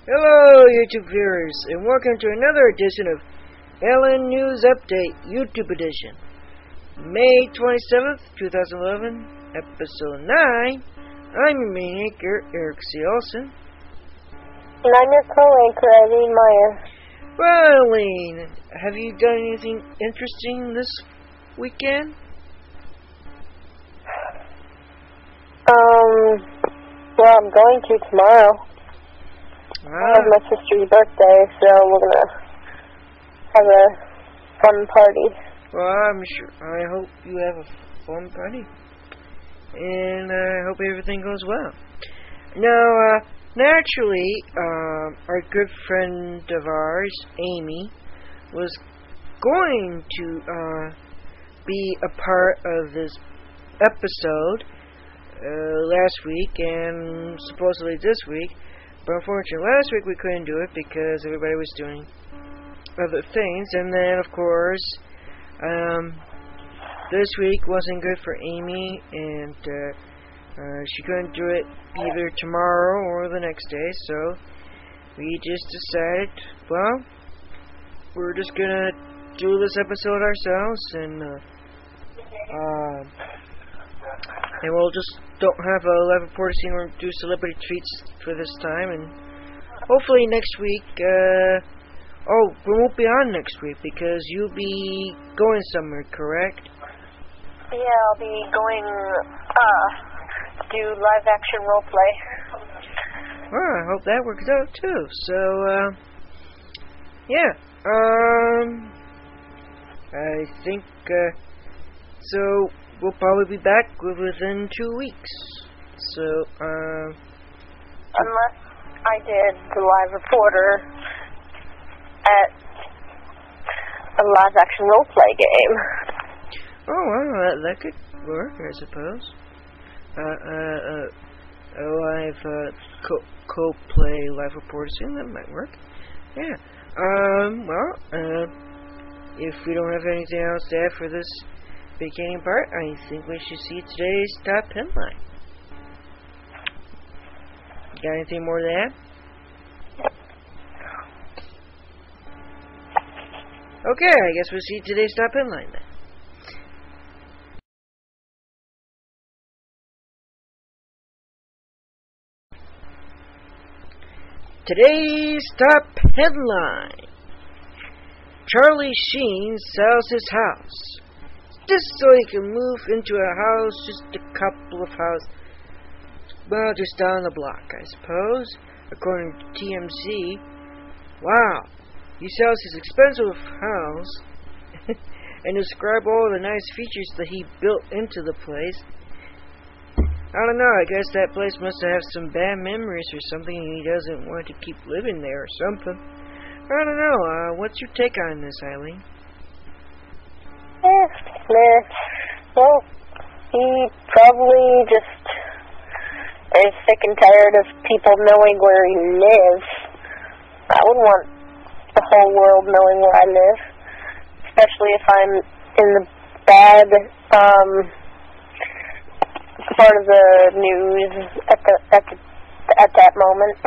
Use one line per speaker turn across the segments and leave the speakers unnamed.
Hello, YouTube viewers, and welcome to another edition of Eileen News Update, YouTube edition. May 27th, 2011, episode 9. I'm your main anchor, Erik Olson.
And I'm your co-anchor, Eileen Meier.
Well, Eileen, have you done anything interesting this weekend?
Well, I'm going to tomorrow. It's my sister's birthday, so we're gonna have a fun party.
Well, I hope you have a fun party. And I hope everything goes well. Now, naturally, our good friend of ours, Amy, was going to be a part of this episode last week and supposedly this week. But unfortunately, last week we couldn't do it because everybody was doing other things. And then, of course, this week wasn't good for Amy, and she couldn't do it either tomorrow or the next day. So we just decided, well, we're just gonna do this episode ourselves, and we'll just don't have a live reporter scene. We'll do celebrity treats for this time, and hopefully next week, we won't be on next week because you'll be going somewhere, correct?
Yeah, I'll be going, do live action roleplay.
Well, I hope that works out too. So, yeah, I think, so we'll probably be back within 2 weeks. So,
unless I did the live reporter at a live action roleplay game.
Oh, well, that could work, I suppose. A live co-play live reporter scene, that might work. Yeah. If we don't have anything else to add for this beginning part, I think we should see today's top headline. Got anything more to add? Okay, I guess we'll see today's top headline then. Today's top headline: Charlie Sheen sells his house just so he can move into a house just a couple of houses, well, just down the block, I suppose, according to TMZ. Wow, he sells his expensive house and describe all the nice features that he built into the place. I don't know, I guess that place must have some bad memories or something, and he doesn't want to keep living there or something. I don't know, what's your take on this, Eileen?
Well, he probably just is sick and tired of people knowing where he lives. I wouldn't want the whole world knowing where I live, especially if I'm in the bad, part of the news at that moment.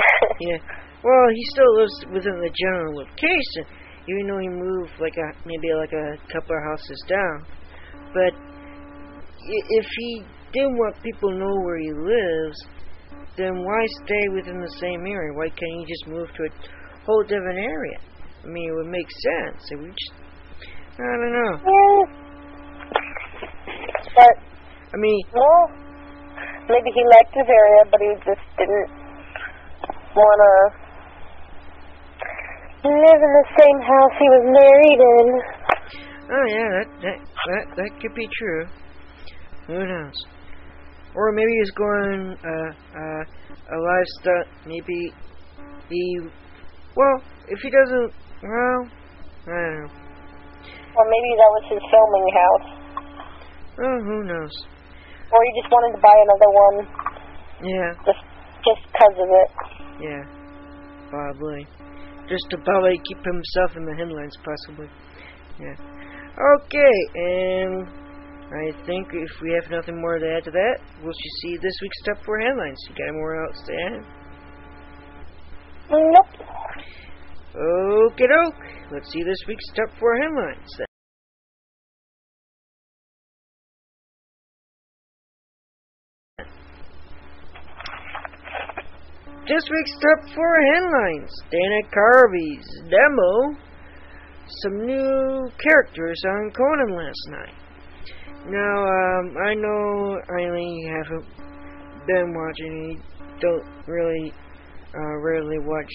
Yeah. Well, he still lives within the general location, even though he moved maybe a couple of houses down. But if he didn't want people to know where he lives, then why stay within the same area? Why can't he just move to a whole different area? I mean, it would make sense. I don't know.
Yeah. But,
I mean,
well, maybe he liked his area, but he just didn't want to live in the same house he was married in.
Oh yeah, that could be true. Who knows? Or maybe he's going a lifestyle. Maybe if he doesn't, well, I don't know.
Or maybe that was his filming house.
Oh, who knows?
Or he just wanted to buy another one.
Yeah.
Just because of it.
Yeah, probably. Just to probably keep himself in the headlines, possibly. Yeah. Okay, and I think if we have nothing more to add to that, we'll just see this week's top 4 headlines. You got more else to add?
Nope.
Okie doke. Let's see this week's top 4 headlines then. This week's top 4 headlines. Dana Carvey's demo. Some new characters on Conan last night. Now, I know Eileen, you haven't been watching. You don't really, rarely watch,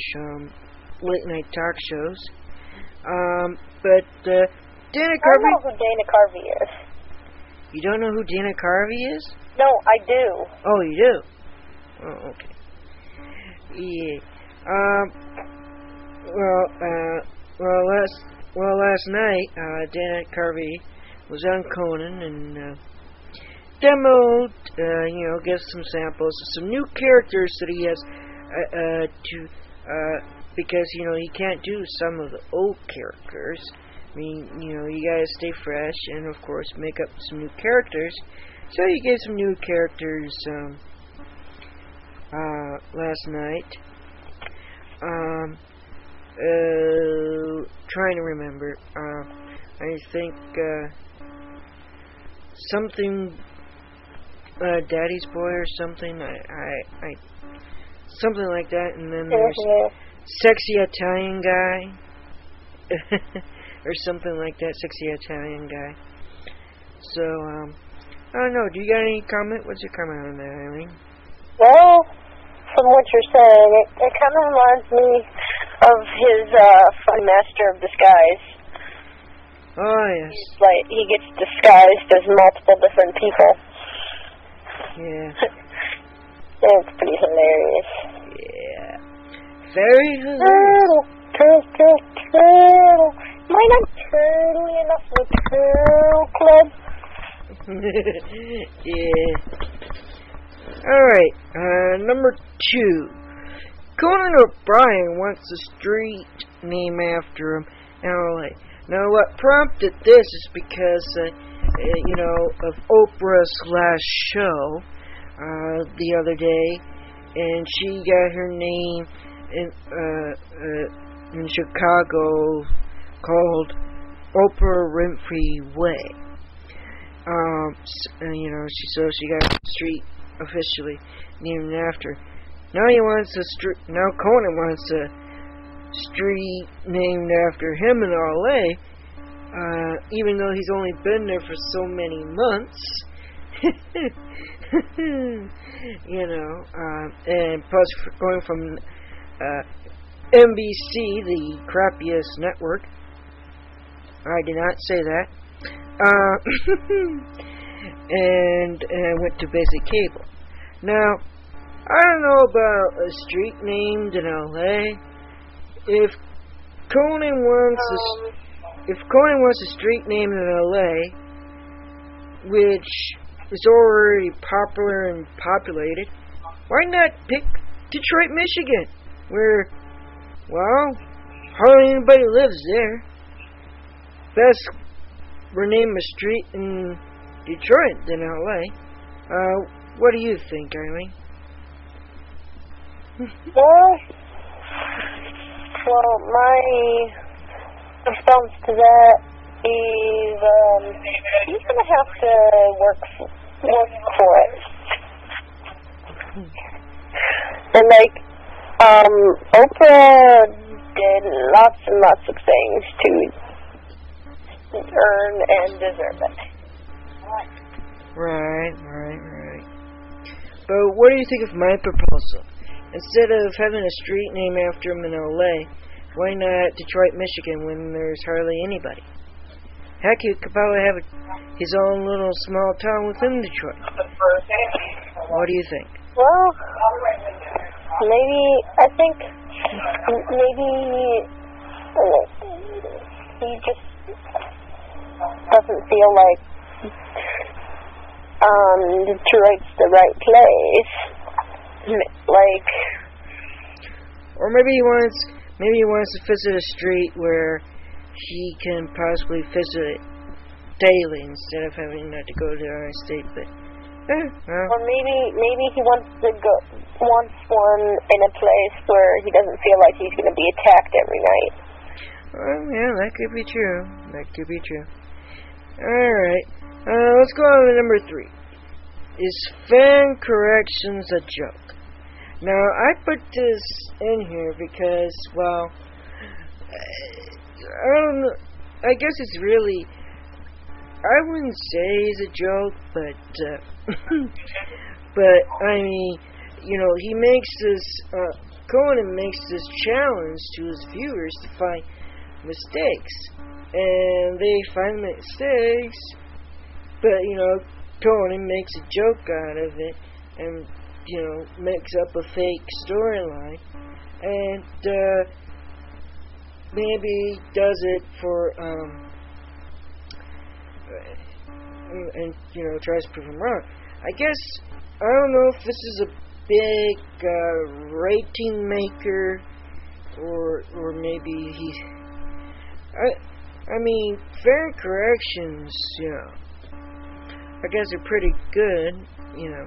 late night talk shows. But Dana Carvey...
I know who Dana Carvey is.
You don't know who Dana Carvey is?
No, I do.
Oh, you do? Oh, okay. Yeah. Last night, Dana Carvey was on Conan and demoed, gave some samples of some new characters that he has because, he can't do some of the old characters. I mean, you gotta stay fresh and, of course, make up some new characters. So he gave some new characters last night. Trying to remember. I think something Daddy's Boy or something. I something like that. And then there's Sexy Italian Guy or something like that. Sexy Italian Guy. So I don't know. Do you got any comment? What's your comment on that, Eileen?
Well, from what you're saying, it kind of reminds me of his fun Master of Disguise.
Oh, yes.
He gets disguised as multiple different people.
Yeah.
It's pretty hilarious.
Yeah. Very hilarious.
Turtle. Am I not turtly enough for the Turtle Club?
Yeah. Alright, number 2. Conan O'Brien wants a street name after him in LA. Now, what prompted this is because, of Oprah/show the other day, and she got her name in Chicago called Oprah Winfrey Way. She got a street officially named after. Now Conan wants a street named after him in LA, even though he's only been there for so many months. And plus going from NBC, the crappiest network. I did not say that. And went to basic cable. Now, I don't know about a street named in LA. If Conan wants a street named in LA, which is already popular and populated, why not pick Detroit, Michigan, where, hardly anybody lives there? Best rename a street in Detroit than LA. What do you think, Eileen?
Well, my response to that is he's gonna have to work for it. And Oprah did lots and lots of things to earn and deserve it.
Right. But what do you think of my proposal? Instead of having a street named after him in LA, why not Detroit, Michigan, when there's hardly anybody? Heck, he could probably have his own little small town within Detroit. What do you think?
Well, maybe he just doesn't feel like Detroit's the right place.
Or maybe he wants to visit a street where he can possibly visit it daily instead of having not to go to our state, but
Or maybe he wants one in a place where he doesn't feel like he's going to be attacked every night.
Well, yeah, that could be true. Alright, let's go on to number 3. Is fan corrections a joke? Now, I put this in here because, well, I don't know, I guess it's really, I wouldn't say it's a joke, but, but, I mean, you know, he makes this, Conan makes this challenge to his viewers to find mistakes, and they find mistakes, but, you know, Conan makes a joke out of it, and, you know, makes up a fake storyline, and, maybe does it for, and, you know, tries to prove him wrong. I guess, I don't know if this is a big, rating maker, or maybe he, I mean, fan corrections, you know, I guess are pretty good, you know.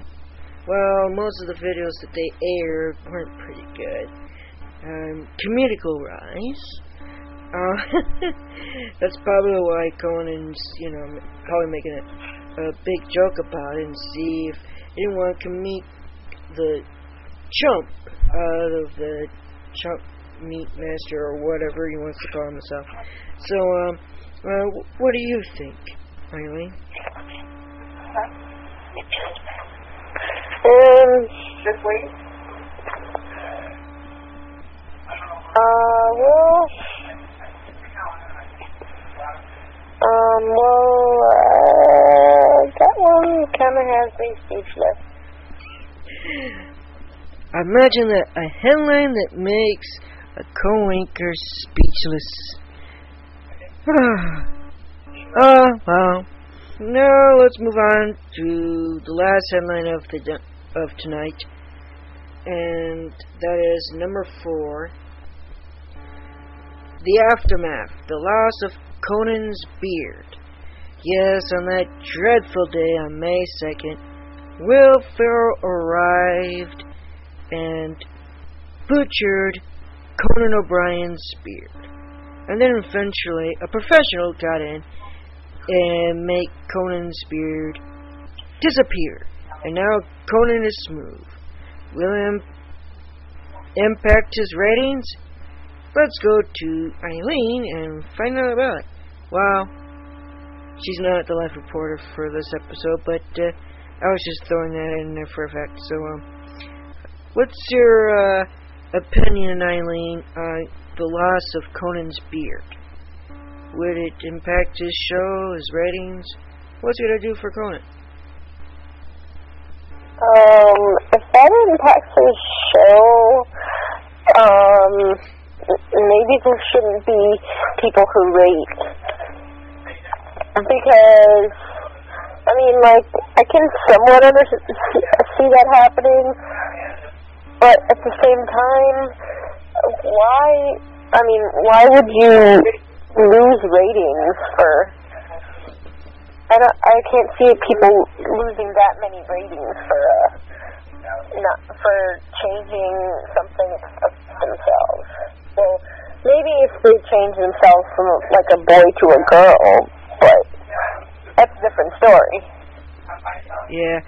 Well, most of the videos that they aired weren't pretty good. Comedical rise. That's probably why Conan's, you know, probably making a big joke about it and see if he didn't want to meet the chump out of the chump meat master or whatever he wants to call himself. So, what do you think, Eileen?
Just wait. That one kind of has me speechless.
I imagine that a headline that makes a co-anchor speechless. Well. Now let's move on to the last headline of tonight, and that is number 4. The aftermath, the loss of Conan's beard. Yes, on that dreadful day on May 2nd, Will Ferrell arrived and butchered Conan O'Brien's beard. And then eventually a professional got in and made Conan's beard disappear. And now Conan is smooth. Will it impact his ratings? Let's go to Eileen and find out about it. Well, she's not the life reporter for this episode, but I was just throwing that in there for a fact. So, what's your opinion, Eileen, on the loss of Conan's beard? Would it impact his show, his ratings? What's it going to do for Conan?
If that impacts his show, maybe there shouldn't be people who rate. Because, I mean, like, I can somewhat see that happening, but at the same time, why would you lose ratings for... I can't see people losing that many ratings for changing something of themselves. So maybe if they change themselves from like a boy to a girl, but that's a different story.
Yeah,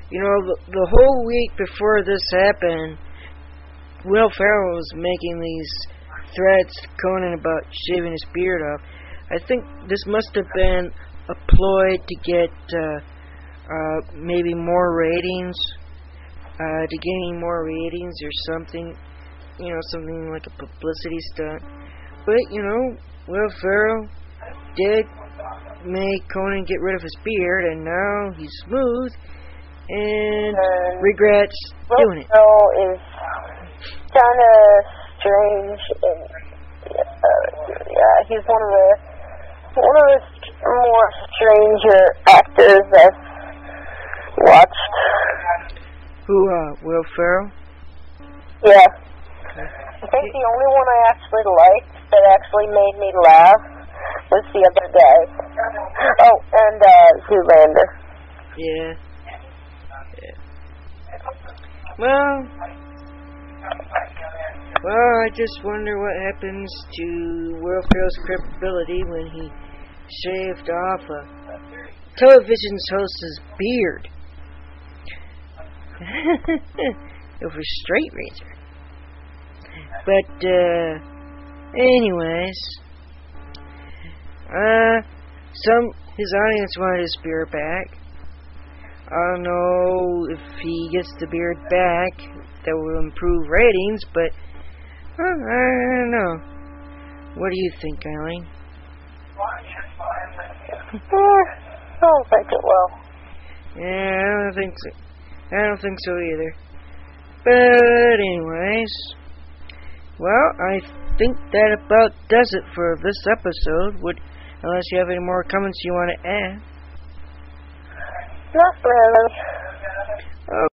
you know, the whole week before this happened, Will Ferrell was making these threats to Conan about shaving his beard off. I think this must have been a ploy to get maybe more ratings, to gain more ratings or something, you know, something like a publicity stunt. But, you know, Will Ferrell did make Conan get rid of his beard, and now he's smooth and regrets doing it.
Will is kind of strange, and he's one of the more stranger actors I've watched.
Who, Will Ferrell?
Yeah. Okay. I think the only one I actually liked that actually made me laugh was the other guy. Oh, and Zoolander.
Yeah. Yeah. Well, I just wonder what happens to Will Ferrell's credibility when he shaved off a television host's beard over a straight razor. But, anyways, his audience wanted his beard back. I don't know if he gets the beard back, that will improve ratings, but I don't know. What do you think, Eileen?
I don't think it will.
Yeah, I don't think so either. But anyways, well, I think that about does it for this episode. Unless you have any more comments you want to add.
Not really.
Oh.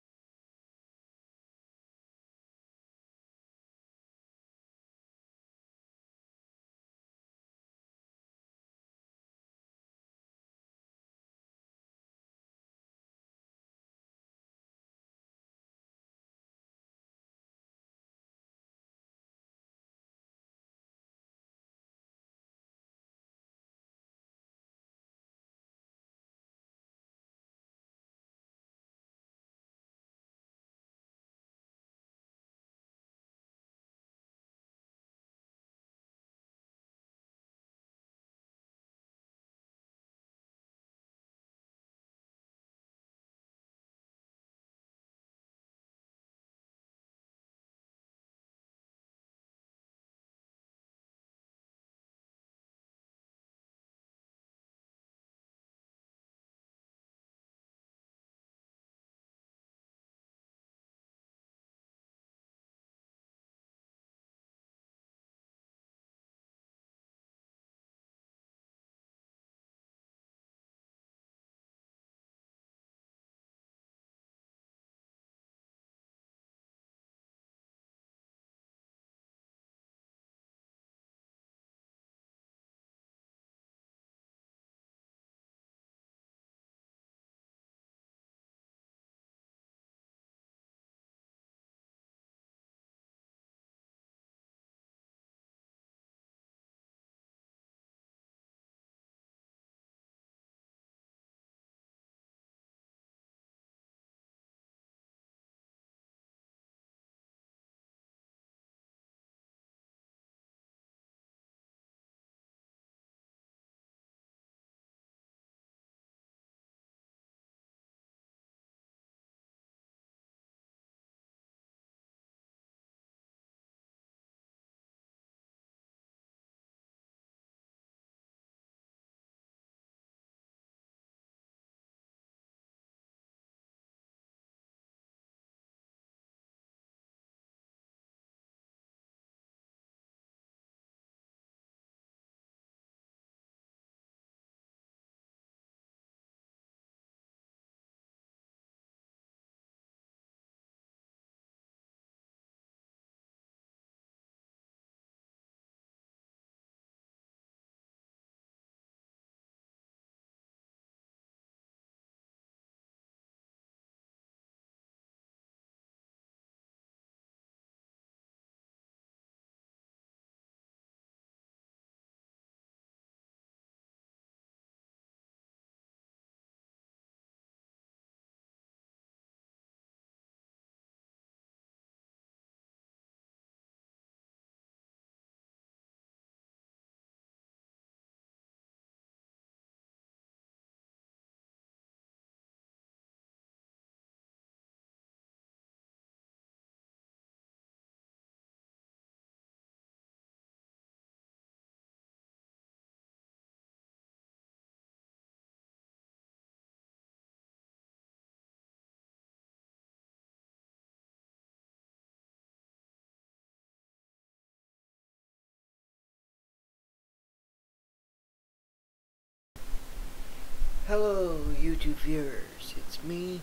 Hello, YouTube viewers. It's me,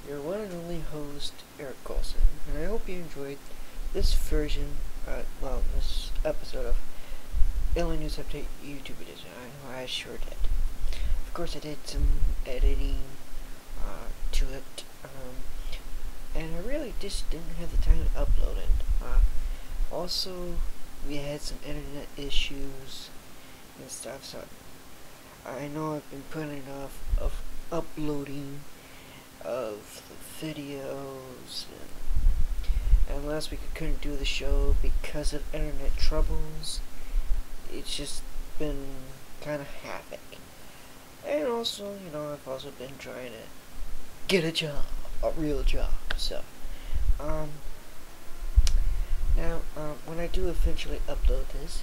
your one and only host, Erik Olson, and I hope you enjoyed this version, this episode of Alien News Update YouTube Edition. I sure did. Of course, I did some editing to it, just didn't have the time to upload it. Also, we had some internet issues and stuff, so I know I've been putting off of uploading of the videos, and last week I couldn't do the show because of internet troubles. It's just been kind of havoc. And also, you know, I've also been trying to get a job, a real job, so, now, when I do eventually upload this,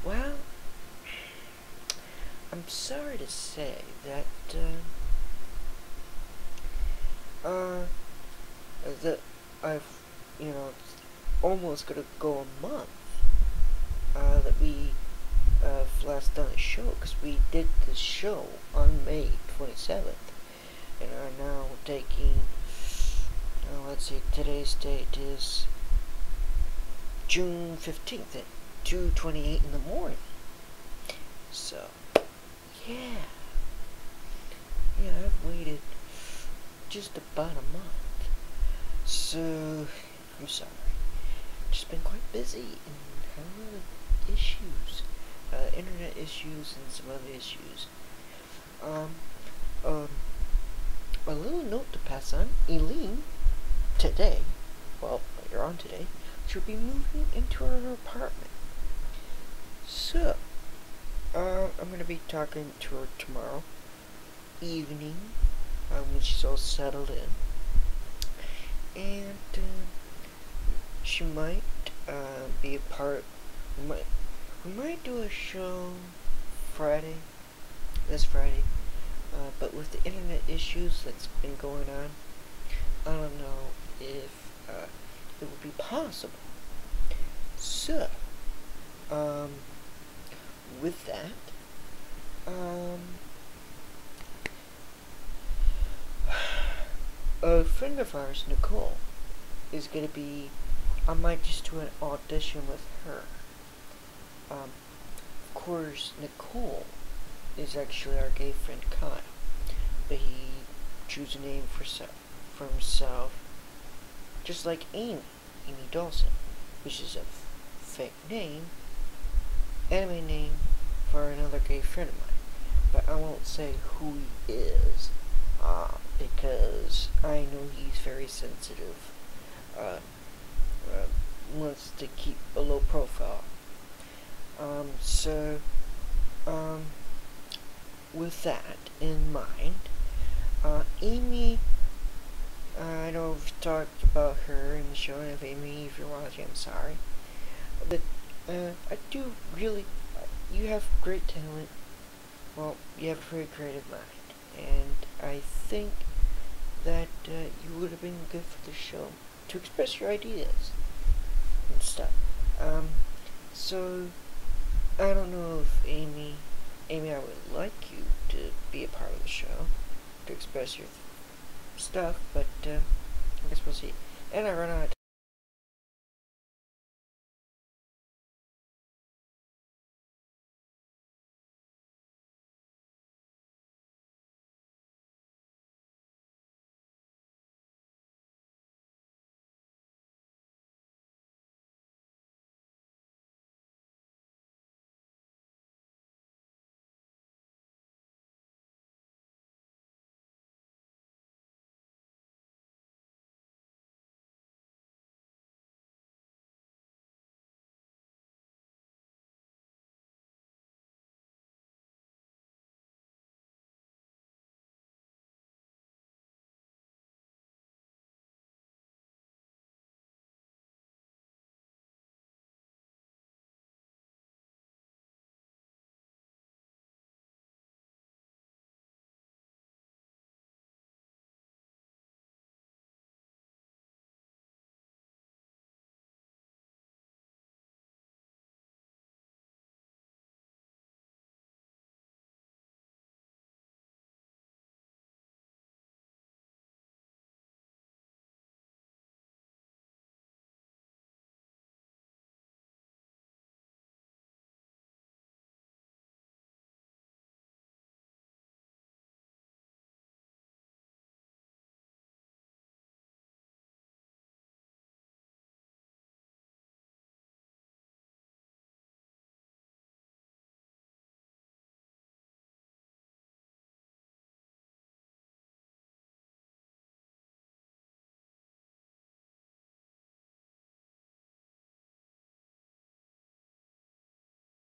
well, I'm sorry to say that, that I've, you know, almost gonna go a month, that we, last done a show, because we did the show on May 27th, and are now taking, let's see, today's date is June 15th at 2:28 in the morning. So, yeah, I've waited just about a month. So, I'm sorry. Just been quite busy and had a lot of issues, internet issues and some other issues. A little note to pass on. Eileen, today, well, later on today, she'll be moving into her apartment. So, I'm going to be talking to her tomorrow evening, when she's all settled in. And, she might, be a part, we might do a show this Friday, but with the internet issues that's been going on, I don't know if, it would be possible. So, with that, a friend of ours, Nicole, is going to be, I might just do an audition with her. Of course, Nicole is actually our gay friend Kyle, but he chose a name for himself, just like Amy Dawson, which is a fake name, anime name for another gay friend of mine. But I won't say who he is, because I know he's very sensitive, wants to keep a low profile. So, with that in mind, Amy, I know we've talked about her in the show, and if Amy, if you're watching, I'm sorry. But, I do really, you have great talent. Well, you have a very creative mind, and I think that, you would have been good for the show to express your ideas and stuff. So, I don't know if Amy, I would like you to be a part of the show, to express your stuff, but, I guess we'll see. And I run out of